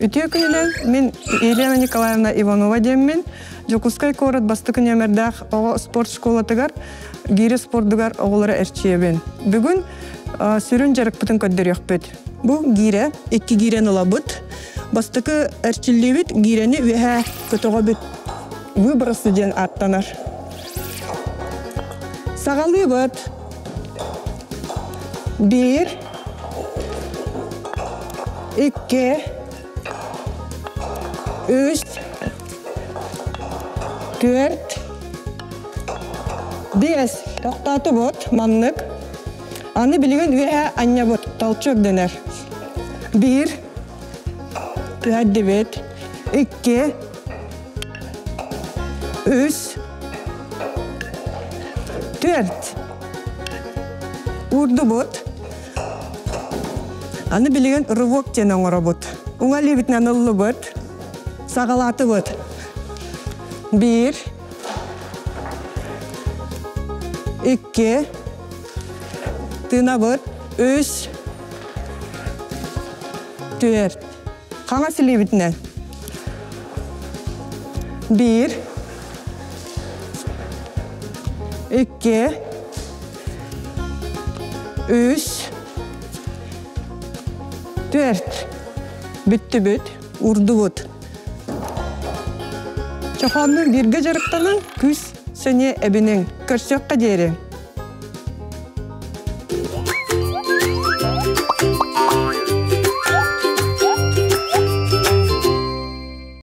Ütüye күнелен мен Елена Николаевна Иванова деммен. Жокускай корот бастыкын емердах спорт школатыгар, гире спортыгар оғылары әрчиебен. Бүгін сүрін жарық бұтын көддер өкпет. Бұл гире, 2 гирен ола бұт. Бастыкы әрчілі гирені веха көтіға бүт. Выбрасы ден аттанар. Сағалы бұт. 1, 2, 3, 4, 5. Тоқтаты бұт, маннық. Аны білген веха анне бұт, талчок денер. 1, 9, 2, 3, 4. Урду бұт. Аны білген рывок тен оңыра бұт. Оңалы бітінен ұлы бұт. Сағалаты бұт. 1, 2, тына бұт. 3, 4. Қаңа сілі бітінен. 1, 2, 3, 4. Бүтті бүт, урды бұт. Чоқанның бірге жарықтанын күз сөне әбінің көрсөкқа дейірі.